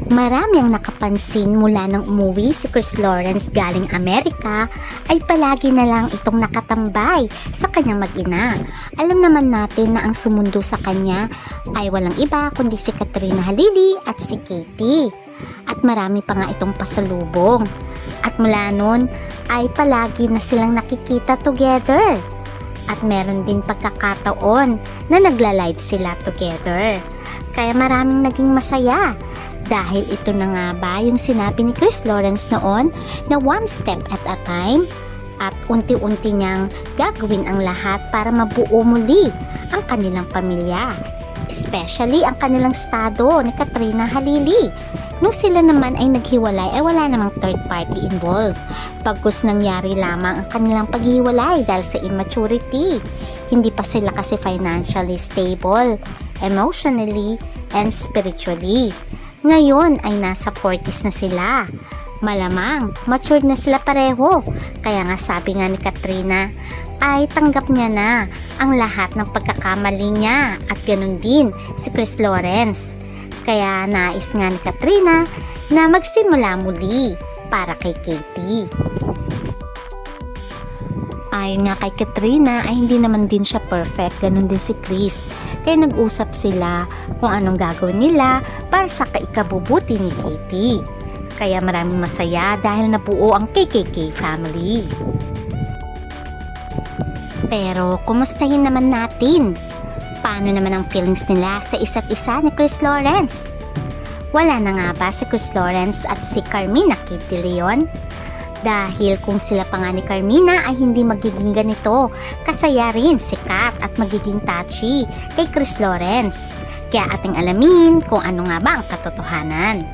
Marami ang nakapansin mula nang umuwi si Chris Lawrence galing Amerika ay palagi na lang itong nakatambay sa kanyang mag-ina. Alam naman natin na ang sumundo sa kanya ay walang iba kundi si Katrina Halili at si Katie. At marami pa nga itong pasalubong. At mula nun ay palagi na silang nakikita together. At meron din pagkakataon na nagla-live sila together. Kaya maraming naging masaya. Dahil ito na nga ba yung sinabi ni Chris Lawrence noon na one step at a time at unti-unti niyang gagawin ang lahat para mabuo muli ang kanilang pamilya. Especially ang kanilang estado ni Katrina Halili. Nung sila naman ay naghiwalay ay wala namang third party involved. Pagkus nangyari lamang ang kanilang paghiwalay dahil sa immaturity. Hindi pa sila kasi financially stable, emotionally and spiritually. Ngayon ay nasa 40s na sila. Malamang, matured na sila pareho. Kaya nga sabi nga ni Katrina, ay tanggap niya na ang lahat ng pagkakamali niya at ganun din si Chris Lawrence. Kaya nais nga ni Katrina na magsimula muli para kay Katie. Ayon nga kay Katrina ay hindi naman din siya perfect, ganun din si Chris. Kaya nag-usap sila kung anong gagawin nila para sa kaikabubuti ni Katie. Kaya maraming masaya dahil nabuo ang KKK family. Pero kumustahin naman natin? Paano naman ang feelings nila sa isa't isa ni Chris Lawrence? Wala na nga ba si Chris Lawrence at si Carmina Katie Leon? Dahil kung sila pa nga ni Carmina ay hindi magiging ganito, kasaya rin si Kat at magiging touchy kay Chris Lawrence. Kaya ating alamin kung ano nga ba ang katotohanan.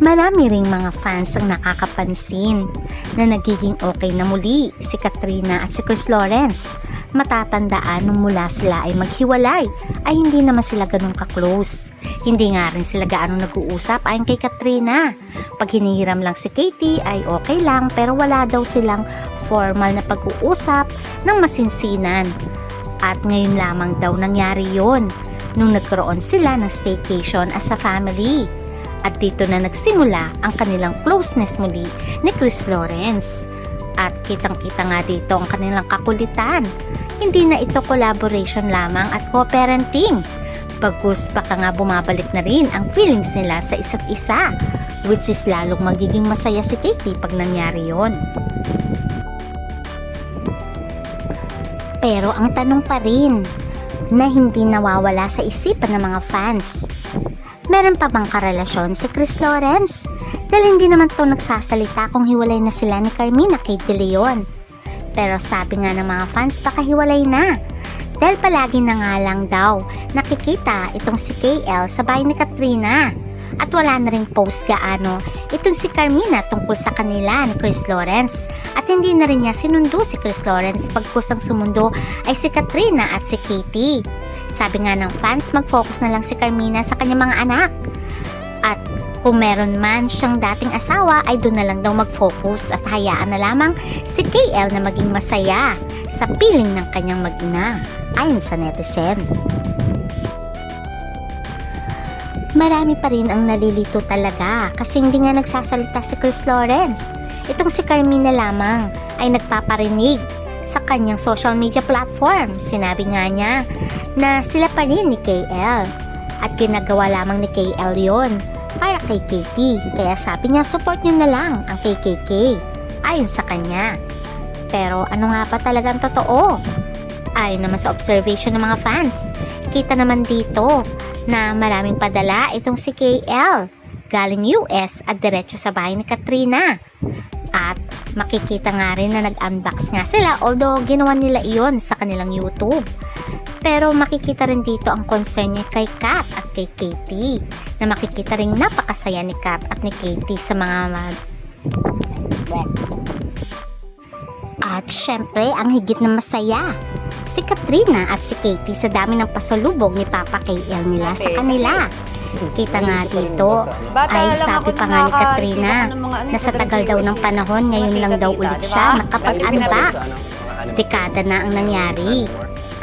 Marami ring mga fans ang nakakapansin na nagiging okay na muli si Katrina at si Chris Lawrence. Matatandaan nung mula sila ay maghiwalay ay hindi naman sila ganun ka-close. Hindi nga rin sila gaano nag-uusap ayon kay Katrina. Pag hinihiram lang si Katie ay okay lang pero wala daw silang formal na pag-uusap ng masinsinan. At ngayon lamang daw nangyari yon nung nagkaroon sila ng staycation as a family. At dito na nagsimula ang kanilang closeness muli ni Chris Lawrence. At kitang-kita nga dito ang kanilang kakulitan. Hindi na ito collaboration lamang at co-parenting. Bagkus baka nga bumabalik na rin ang feelings nila sa isa't isa. Which is lalong magiging masaya si Katie pag nangyari yon. Pero ang tanong pa rin na hindi nawawala sa isipan ng mga fans, meron pa bang karelasyon si Chris Lawrence? Dahil hindi naman to nagsasalita kung hiwalay na sila ni Carmina Katie Leon. Pero sabi nga ng mga fans baka hiwalay na. Dahil palagi na nga lang daw nakikita itong si KL sa bahay ni Katrina. At wala na rin post gaano itong si Carmina tungkol sa kanila ni Chris Lawrence. At hindi na rin niya sinundo si Chris Lawrence pagkus ang sumundo ay si Katrina at si Katie. Sabi nga ng fans, mag-focus na lang si Carmina sa kanyang mga anak. At kung meron man siyang dating asawa, ay doon na lang daw mag-focus at hayaan na lamang si KL na maging masaya sa piling ng kanyang mag-ina, ayon sa netizens. Marami pa rin ang nalilito talaga kasi hindi nga nagsasalita si Chris Lawrence. Itong si Carmina lamang ay nagpaparinig sa kanyang social media platform. Sinabi nga niya na sila pa rin ni KL at ginagawa lamang ni KL yon para kay Katie. Kaya sabi niya support niyo na lang ang KKK ayon sa kanya. Pero ano nga pa talagang totoo? Ayon naman sa observation ng mga fans, kita naman dito na maraming padala itong si KL galing US at diretso sa bahay ni Katrina. At makikita nga rin na nag-unbox nga sila, although ginawa nila iyon sa kanilang YouTube. Pero makikita rin dito ang concern niya kay Kat at kay Katie, na makikita rin napakasaya ni Kat at ni Katie sa mga At syempre ang higit na masaya, si Katrina Katrina at si Katie sa dami ng pasalubong ni Papa KL nila sa kanila. Kita nga dito, ay sabi pa nga ni Katrina na sa tagal daw ng panahon, ngayon lang daw ulit siya nakapag-unbox. Dekada na ang nangyari.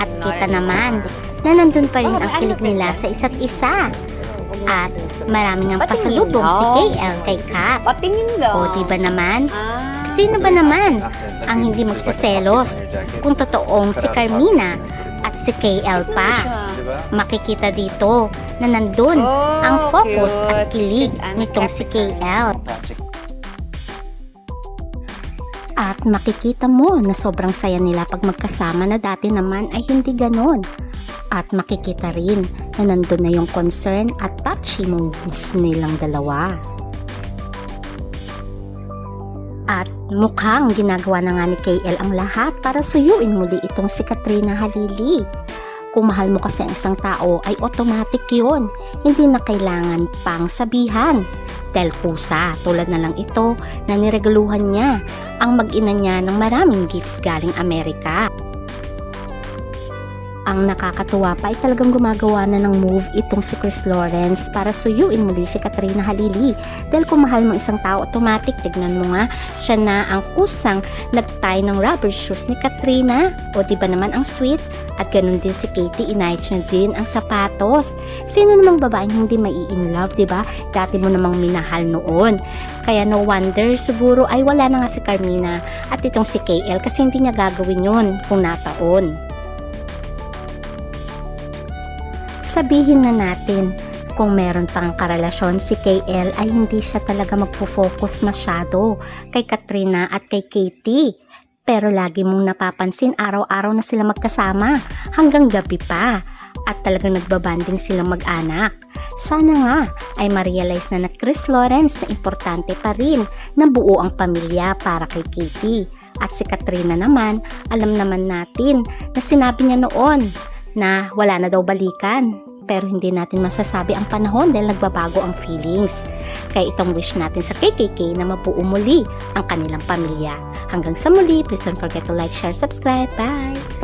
At kita naman na nandun pa rin ang kilig nila sa isa't isa. At maraming ang pasalubong si KL kay Kat. Patingin lang. O diba naman? Sino ba naman ang hindi magsiselos kung totoong si Carmina at si KL pa? Makikita dito na nandun ang focus at kilig nitong si KL. At makikita mo na sobrang saya nila pag magkasama na dati naman ay hindi ganon. At makikita rin na nandun na yung concern at touchy moves nilang dalawa. At mukhang ginagawa na nga ni KL ang lahat para suyuin muli itong si Katrina Halili. Kung mahal mo kasi ang isang tao ay automatic yun. Hindi na kailangan pang sabihan. Dahil kusa, tulad na lang ito na niregaluhan niya ang mag-ina niya ng maraming gifts galing Amerika. Ang nakakatuwa pa ay talagang gumagawa na ng move itong si Chris Lawrence para suyuin muli si Katrina Halili. Dahil kung mahal mo isang tao, automatic, tignan mo nga, siya na ang kusang nagtay ng rubber shoes ni Katrina. O diba naman ang sweet? At ganun din si Katie, inayos niya din ang sapatos. Sino namang babaeng hindi mai-in love, diba? Dati mo namang minahal noon. Kaya no wonder, siguro ay wala na nga si Carmina at itong si KL kasi hindi niya gagawin yun kung nataon. Sabihin na natin, kung meron pang karelasyon si KL ay hindi siya talaga magfo-focus masyado kay Katrina at kay Katie. Pero lagi mong napapansin araw-araw na sila magkasama hanggang gabi pa at talagang nagbabanding silang mag-anak. Sana nga ay ma-realize na Chris Lawrence na importante pa rin na buo ang pamilya para kay Katie. At si Katrina naman, alam naman natin na sinabi niya noon na wala na daw balikan. Pero hindi natin masasabi ang panahon dahil nagbabago ang feelings. Kaya itong wish natin sa KKK na mabuo muli ang kanilang pamilya. Hanggang sa muli, please don't forget to like, share, subscribe. Bye!